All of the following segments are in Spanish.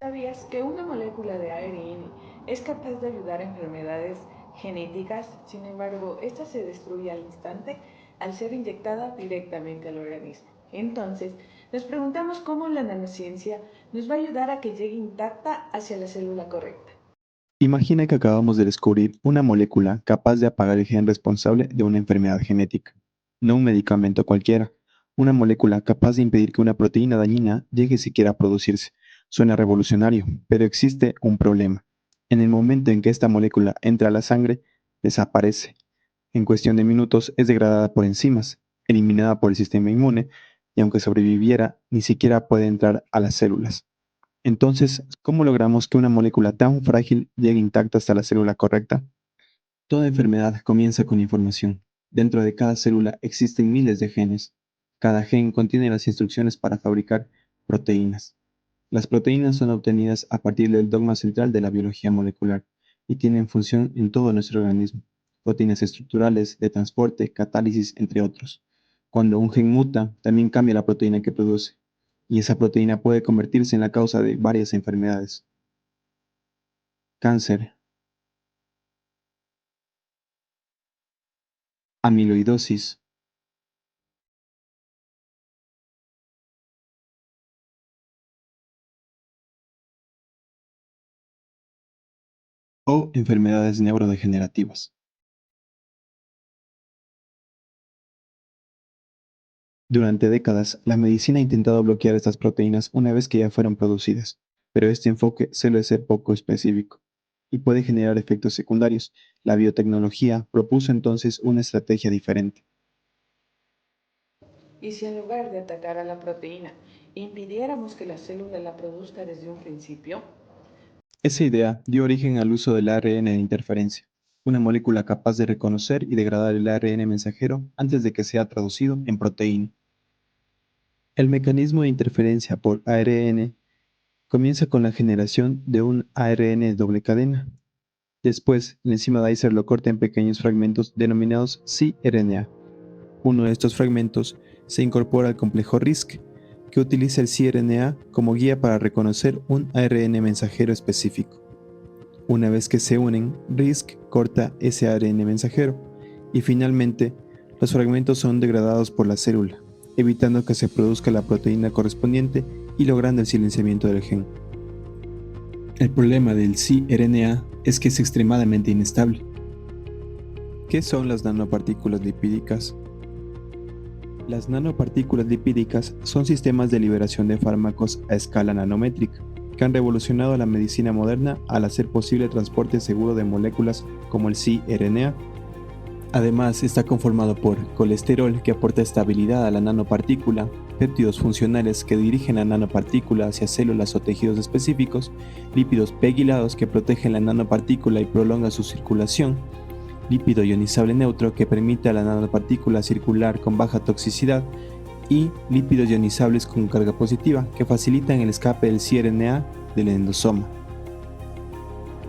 ¿Sabías que una molécula de ARN es capaz de ayudar a enfermedades genéticas? Sin embargo, esta se destruye al instante al ser inyectada directamente al organismo. Entonces, nos preguntamos cómo la nanociencia nos va a ayudar a que llegue intacta hacia la célula correcta. Imagina que acabamos de descubrir una molécula capaz de apagar el gen responsable de una enfermedad genética. No un medicamento cualquiera, una molécula capaz de impedir que una proteína dañina llegue siquiera a producirse. Suena revolucionario, pero existe un problema. En el momento en que esta molécula entra a la sangre, desaparece. En cuestión de minutos es degradada por enzimas, eliminada por el sistema inmune, y aunque sobreviviera, ni siquiera puede entrar a las células. Entonces, ¿cómo logramos que una molécula tan frágil llegue intacta hasta la célula correcta? Toda enfermedad comienza con información. Dentro de cada célula existen miles de genes. Cada gen contiene las instrucciones para fabricar proteínas. Las proteínas son obtenidas a partir del dogma central de la biología molecular y tienen función en todo nuestro organismo. Proteínas estructurales, de transporte, catálisis, entre otros. Cuando un gen muta, también cambia la proteína que produce, y esa proteína puede convertirse en la causa de varias enfermedades: cáncer, amiloidosis o enfermedades neurodegenerativas. Durante décadas, la medicina ha intentado bloquear estas proteínas una vez que ya fueron producidas, pero este enfoque suele ser poco específico y puede generar efectos secundarios. La biotecnología propuso entonces una estrategia diferente. Y si en lugar de atacar a la proteína, impidiéramos que la célula la produzca desde un principio. Esa idea dio origen al uso del ARN de interferencia, una molécula capaz de reconocer y degradar el ARN mensajero antes de que sea traducido en proteína. El mecanismo de interferencia por ARN comienza con la generación de un ARN doble cadena. Después, la enzima Dicer lo corta en pequeños fragmentos denominados cRNA. Uno de estos fragmentos se incorpora al complejo RISC, que utiliza el cRNA como guía para reconocer un ARN mensajero específico. Una vez que se unen, RISC corta ese ARN mensajero y finalmente los fragmentos son degradados por la célula, evitando que se produzca la proteína correspondiente y logrando el silenciamiento del gen. El problema del cRNA es que es extremadamente inestable. ¿Qué son las nanopartículas lipídicas? Las nanopartículas lipídicas son sistemas de liberación de fármacos a escala nanométrica, que han revolucionado la medicina moderna al hacer posible el transporte seguro de moléculas como el cRNA. Además, está conformado por colesterol, que aporta estabilidad a la nanopartícula, péptidos funcionales que dirigen la nanopartícula hacia células o tejidos específicos, lípidos pegylados que protegen la nanopartícula y prolongan su circulación, lípido ionizable neutro que permite a la nanopartícula circular con baja toxicidad, y lípidos ionizables con carga positiva que facilitan el escape del cRNA del endosoma.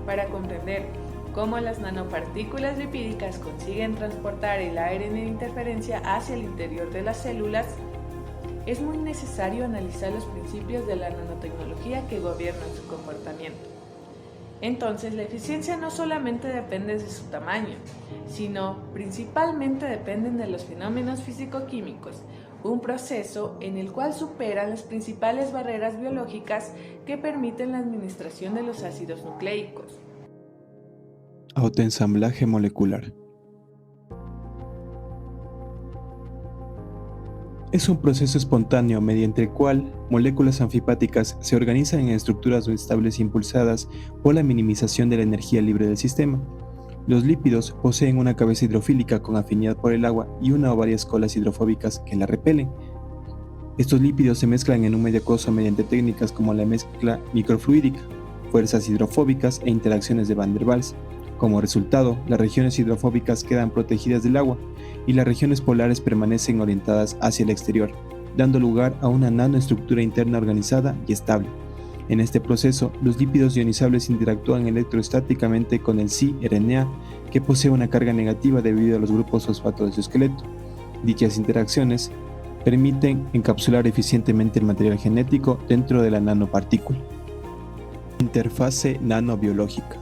Para comprender cómo las nanopartículas lipídicas consiguen transportar el ARN de interferencia hacia el interior de las células, es muy necesario analizar los principios de la nanotecnología que gobiernan su comportamiento. Entonces, la eficiencia no solamente depende de su tamaño, sino principalmente dependen de los fenómenos físico-químicos, un proceso en el cual superan las principales barreras biológicas que permiten la administración de los ácidos nucleicos. Autoensamblaje molecular. Es un proceso espontáneo mediante el cual moléculas anfipáticas se organizan en estructuras estables impulsadas por la minimización de la energía libre del sistema. Los lípidos poseen una cabeza hidrofílica con afinidad por el agua y una o varias colas hidrofóbicas que la repelen. Estos lípidos se mezclan en un medio acuoso mediante técnicas como la mezcla microfluídica, fuerzas hidrofóbicas e interacciones de Van der Waals. Como resultado, las regiones hidrofóbicas quedan protegidas del agua y las regiones polares permanecen orientadas hacia el exterior, dando lugar a una nanoestructura interna organizada y estable. En este proceso, los lípidos ionizables interactúan electrostáticamente con el cRNA, que posee una carga negativa debido a los grupos fosfato de su esqueleto. Dichas interacciones permiten encapsular eficientemente el material genético dentro de la nanopartícula. Interfase nanobiológica.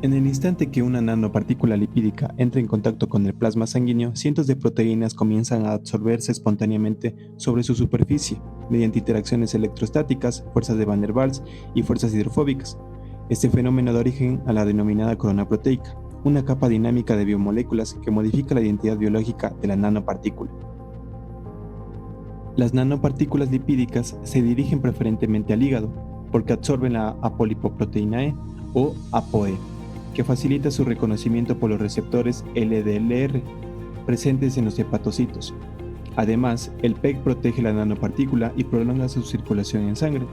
En el instante que una nanopartícula lipídica entra en contacto con el plasma sanguíneo, cientos de proteínas comienzan a absorberse espontáneamente sobre su superficie, mediante interacciones electrostáticas, fuerzas de Van der Waals y fuerzas hidrofóbicas. Este fenómeno da origen a la denominada corona proteica, una capa dinámica de biomoléculas que modifica la identidad biológica de la nanopartícula. Las nanopartículas lipídicas se dirigen preferentemente al hígado, porque absorben la apolipoproteína E o ApoE, que facilita su reconocimiento por los receptores LDLR presentes en los hepatocitos. Además, el PEG protege la nanopartícula y prolonga su circulación en sangre,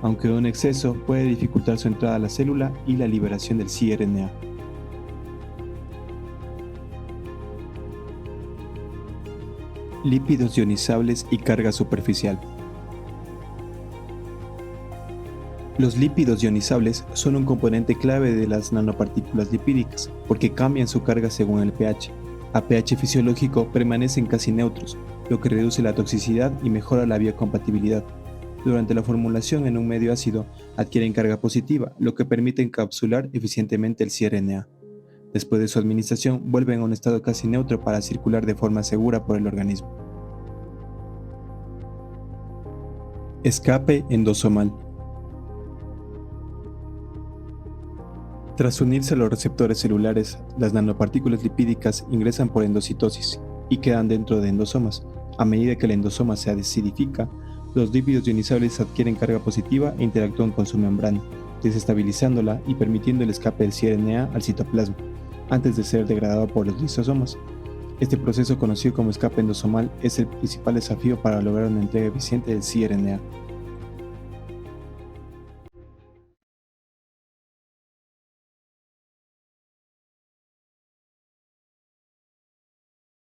aunque un exceso puede dificultar su entrada a la célula y la liberación del cRNA. Lípidos ionizables y carga superficial. Los lípidos ionizables son un componente clave de las nanopartículas lipídicas porque cambian su carga según el pH. A pH fisiológico permanecen casi neutros, lo que reduce la toxicidad y mejora la biocompatibilidad. Durante la formulación en un medio ácido adquieren carga positiva, lo que permite encapsular eficientemente el cRNA. Después de su administración vuelven a un estado casi neutro para circular de forma segura por el organismo. Escape endosomal. Tras unirse a los receptores celulares, las nanopartículas lipídicas ingresan por endocitosis y quedan dentro de endosomas. A medida que el endosoma se acidifica, los lípidos ionizables adquieren carga positiva e interactúan con su membrana, desestabilizándola y permitiendo el escape del cRNA al citoplasma, antes de ser degradado por los lisosomas. Este proceso, conocido como escape endosomal, es el principal desafío para lograr una entrega eficiente del cRNA.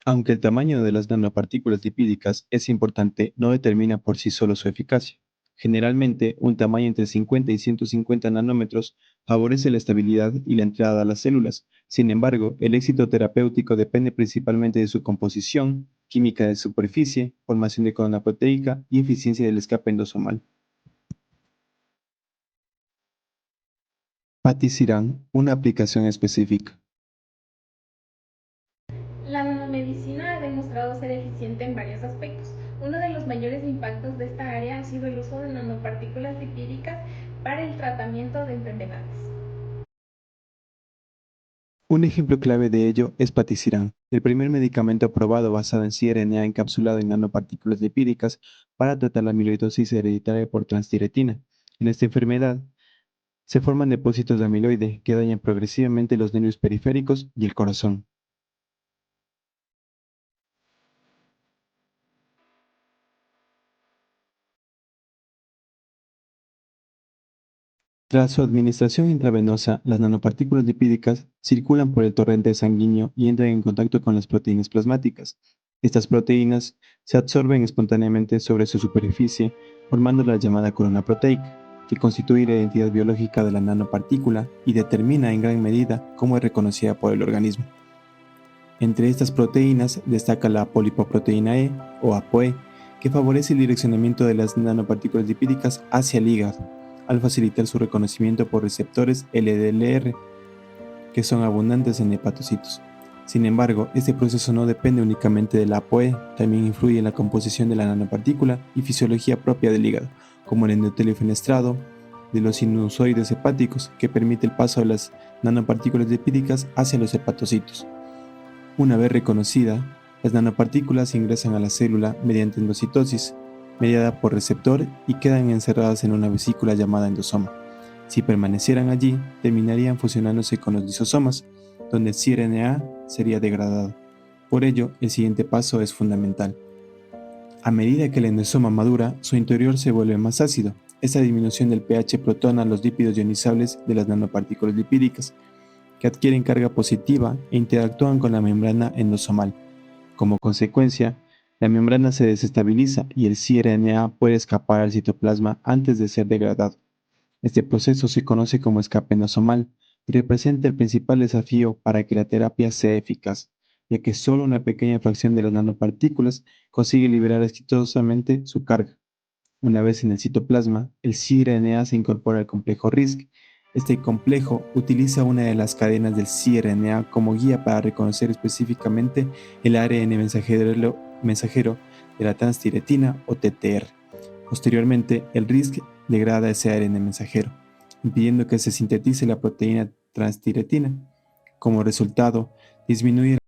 Aunque el tamaño de las nanopartículas lipídicas es importante, no determina por sí solo su eficacia. Generalmente, un tamaño entre 50 y 150 nanómetros favorece la estabilidad y la entrada a las células. Sin embargo, el éxito terapéutico depende principalmente de su composición, química de superficie, formación de corona proteica y eficiencia del escape endosomal. Patisiran, una aplicación específica. La nanomedicina ha demostrado ser eficiente en varios aspectos. Uno de los mayores impactos de esta área ha sido el uso de nanopartículas lipídicas para el tratamiento de enfermedades. Un ejemplo clave de ello es patisiran, el primer medicamento aprobado basado en cRNA encapsulado en nanopartículas lipídicas para tratar la amiloidosis hereditaria por transtiretina. En esta enfermedad se forman depósitos de amiloide que dañan progresivamente los nervios periféricos y el corazón. Tras su administración intravenosa, las nanopartículas lipídicas circulan por el torrente sanguíneo y entran en contacto con las proteínas plasmáticas. Estas proteínas se absorben espontáneamente sobre su superficie, formando la llamada corona proteica, que constituye la identidad biológica de la nanopartícula y determina en gran medida cómo es reconocida por el organismo. Entre estas proteínas destaca la polipoproteína E o ApoE, que favorece el direccionamiento de las nanopartículas lipídicas hacia el hígado, al facilitar su reconocimiento por receptores LDLR, que son abundantes en hepatocitos. Sin embargo, este proceso no depende únicamente de la ApoE, también influye en la composición de la nanopartícula y fisiología propia del hígado, como el endotelio fenestrado, de los sinusoides hepáticos, que permite el paso de las nanopartículas lipídicas hacia los hepatocitos. Una vez reconocida, las nanopartículas ingresan a la célula mediante endocitosis, mediada por receptor, y quedan encerradas en una vesícula llamada endosoma. Si permanecieran allí, terminarían fusionándose con los lisosomas, donde el cRNA sería degradado. Por ello, el siguiente paso es fundamental. A medida que el endosoma madura, su interior se vuelve más ácido. Esta disminución del pH protona los lípidos ionizables de las nanopartículas lipídicas, que adquieren carga positiva e interactúan con la membrana endosomal. Como consecuencia, la membrana se desestabiliza y el cRNA puede escapar al citoplasma antes de ser degradado. Este proceso se conoce como escape endosomal y representa el principal desafío para que la terapia sea eficaz, ya que solo una pequeña fracción de las nanopartículas consigue liberar exitosamente su carga. Una vez en el citoplasma, el cRNA se incorpora al complejo RISC. Este complejo utiliza una de las cadenas del cRNA como guía para reconocer específicamente el ARN mensajero de la transtiretina o TTR. Posteriormente, el RISC degrada ese ARN mensajero, impidiendo que se sintetice la proteína transtiretina. Como resultado, disminuye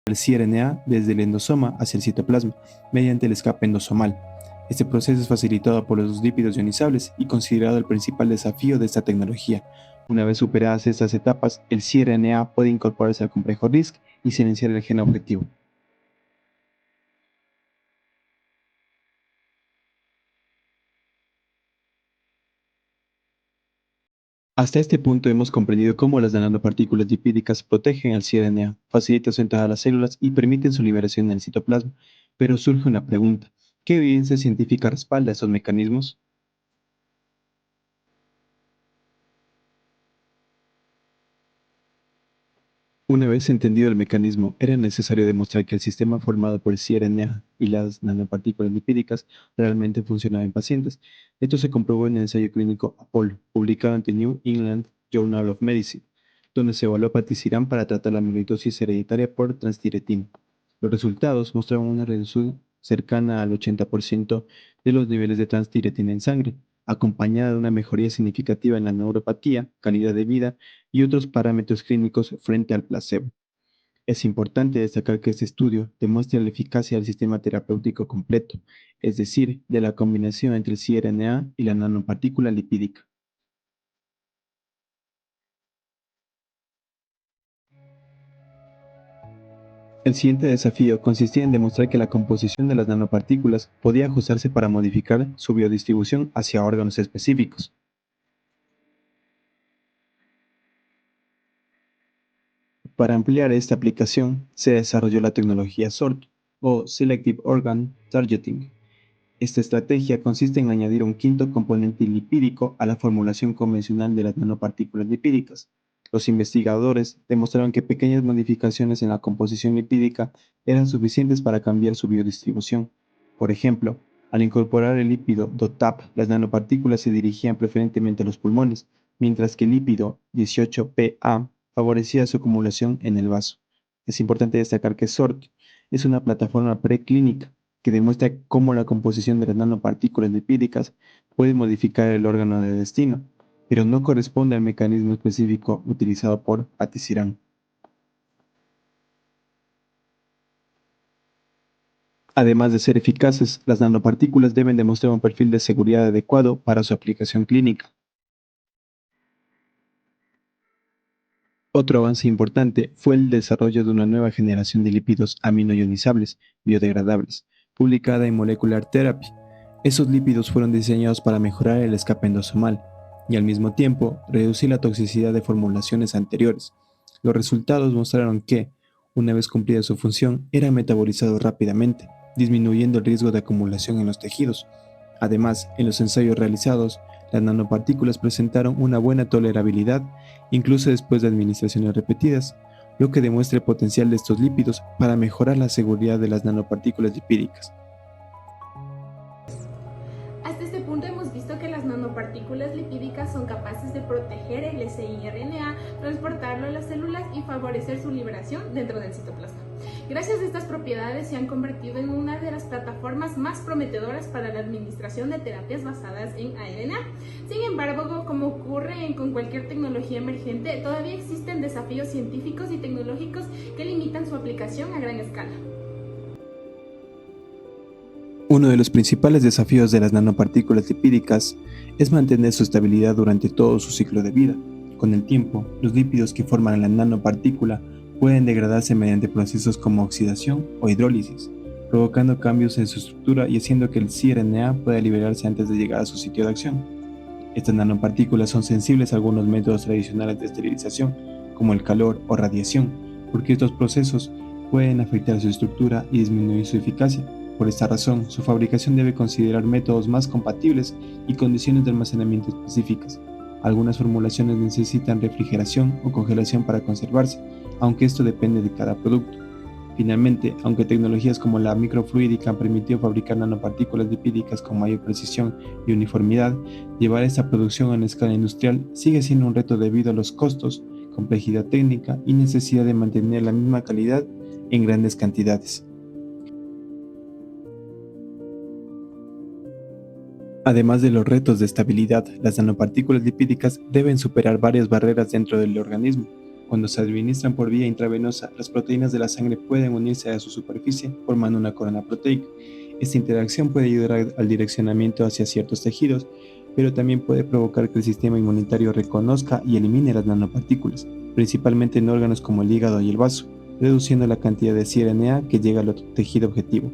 el cRNA desde el endosoma hacia el citoplasma mediante el escape endosomal. Este proceso es facilitado por los lípidos ionizables y considerado el principal desafío de esta tecnología. Una vez superadas estas etapas, el cRNA puede incorporarse al complejo RISC y silenciar el gen objetivo. Hasta este punto hemos comprendido cómo las nanopartículas lipídicas protegen al cRNA, facilitan su entrada a las células y permiten su liberación en el citoplasma. Pero surge una pregunta: ¿qué evidencia científica respalda estos mecanismos? Una vez entendido el mecanismo, era necesario demostrar que el sistema formado por el cRNA y las nanopartículas lipídicas realmente funcionaba en pacientes. Esto se comprobó en el ensayo clínico Apollo, publicado en The New England Journal of Medicine, donde se evaluó a patisiran para tratar la amiloidosis hereditaria por transtiretina. Los resultados mostraban una reducción cercana al 80% de los niveles de transtiretina en sangre, acompañada de una mejoría significativa en la neuropatía, calidad de vida y otros parámetros clínicos frente al placebo. Es importante destacar que este estudio demuestra la eficacia del sistema terapéutico completo, es decir, de la combinación entre el cRNA y la nanopartícula lipídica. El siguiente desafío consistía en demostrar que la composición de las nanopartículas podía ajustarse para modificar su biodistribución hacia órganos específicos. Para ampliar esta aplicación, se desarrolló la tecnología SORT o Selective Organ Targeting. Esta estrategia consiste en añadir un quinto componente lipídico a la formulación convencional de las nanopartículas lipídicas. Los investigadores demostraron que pequeñas modificaciones en la composición lipídica eran suficientes para cambiar su biodistribución. Por ejemplo, al incorporar el lípido DOTAP, las nanopartículas se dirigían preferentemente a los pulmones, mientras que el lípido 18PA favorecía su acumulación en el vaso. Es importante destacar que SORT es una plataforma preclínica que demuestra cómo la composición de las nanopartículas lipídicas puede modificar el órgano de destino, pero no corresponde al mecanismo específico utilizado por patisiran. Además de ser eficaces, las nanopartículas deben demostrar un perfil de seguridad adecuado para su aplicación clínica. Otro avance importante fue el desarrollo de una nueva generación de lípidos aminoionizables biodegradables, publicada en Molecular Therapy. Esos lípidos fueron diseñados para mejorar el escape endosomal y al mismo tiempo reducir la toxicidad de formulaciones anteriores. Los resultados mostraron que, una vez cumplida su función, era metabolizado rápidamente, disminuyendo el riesgo de acumulación en los tejidos. Además, en los ensayos realizados, las nanopartículas presentaron una buena tolerabilidad, incluso después de administraciones repetidas, lo que demuestra el potencial de estos lípidos para mejorar la seguridad de las nanopartículas lipídicas. Hasta este punto hemos visto que las nanopartículas lipídicas son capaces de proteger el siRNA, transportarlo a las células y favorecer su liberación dentro del citoplasma. Gracias a estas propiedades se han convertido en una de las plataformas más prometedoras para la administración de terapias basadas en ARNA. Sin embargo, como ocurre con cualquier tecnología emergente, todavía existen desafíos científicos y tecnológicos que limitan su aplicación a gran escala. Uno de los principales desafíos de las nanopartículas lipídicas es mantener su estabilidad durante todo su ciclo de vida. Con el tiempo, los lípidos que forman la nanopartícula pueden degradarse mediante procesos como oxidación o hidrólisis, provocando cambios en su estructura y haciendo que el siRNA pueda liberarse antes de llegar a su sitio de acción. Estas nanopartículas son sensibles a algunos métodos tradicionales de esterilización, como el calor o radiación, porque estos procesos pueden afectar su estructura y disminuir su eficacia. Por esta razón, su fabricación debe considerar métodos más compatibles y condiciones de almacenamiento específicas. Algunas formulaciones necesitan refrigeración o congelación para conservarse, aunque esto depende de cada producto. Finalmente, aunque tecnologías como la microfluídica han permitido fabricar nanopartículas lipídicas con mayor precisión y uniformidad, llevar esta producción a una escala industrial sigue siendo un reto debido a los costos, complejidad técnica y necesidad de mantener la misma calidad en grandes cantidades. Además de los retos de estabilidad, las nanopartículas lipídicas deben superar varias barreras dentro del organismo. Cuando se administran por vía intravenosa, las proteínas de la sangre pueden unirse a su superficie formando una corona proteica. Esta interacción puede ayudar al direccionamiento hacia ciertos tejidos, pero también puede provocar que el sistema inmunitario reconozca y elimine las nanopartículas, principalmente en órganos como el hígado y el vaso, reduciendo la cantidad de siRNA que llega al tejido objetivo.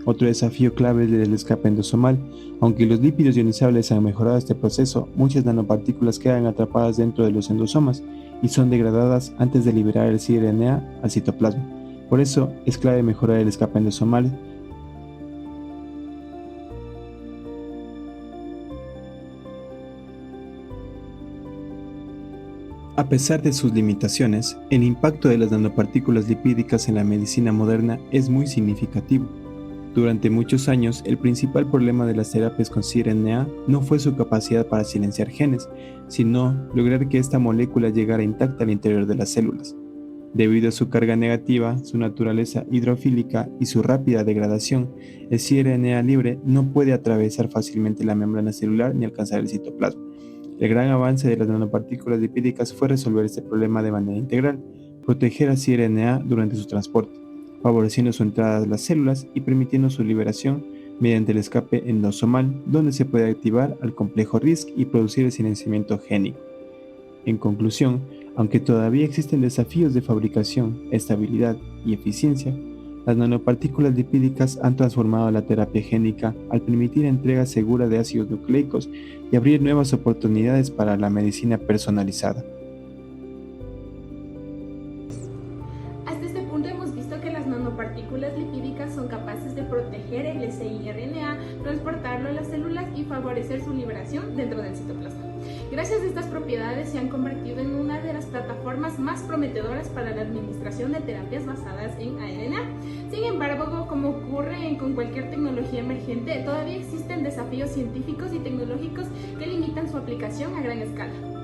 Otro desafío clave es el escape endosomal. Aunque los lípidos ionizables han mejorado este proceso, muchas nanopartículas quedan atrapadas dentro de los endosomas y son degradadas antes de liberar el siRNA al citoplasma. Por eso es clave mejorar el escape endosomal. A pesar de sus limitaciones, el impacto de las nanopartículas lipídicas en la medicina moderna es muy significativo. Durante muchos años, el principal problema de las terapias con siRNA no fue su capacidad para silenciar genes, sino lograr que esta molécula llegara intacta al interior de las células. Debido a su carga negativa, su naturaleza hidrofílica y su rápida degradación, el siRNA libre no puede atravesar fácilmente la membrana celular ni alcanzar el citoplasma. El gran avance de las nanopartículas lipídicas fue resolver este problema de manera integral, proteger al siRNA durante su transporte, favoreciendo su entrada a las células y permitiendo su liberación mediante el escape endosomal, donde se puede activar al complejo RISC y producir el silenciamiento génico. En conclusión, aunque todavía existen desafíos de fabricación, estabilidad y eficiencia, las nanopartículas lipídicas han transformado la terapia génica al permitir entrega segura de ácidos nucleicos y abrir nuevas oportunidades para la medicina personalizada. Nanopartículas lipídicas son capaces de proteger el siRNA, transportarlo a las células y favorecer su liberación dentro del citoplasma. Gracias a estas propiedades se han convertido en una de las plataformas más prometedoras para la administración de terapias basadas en ARNA. Sin embargo, como ocurre con cualquier tecnología emergente, todavía existen desafíos científicos y tecnológicos que limitan su aplicación a gran escala.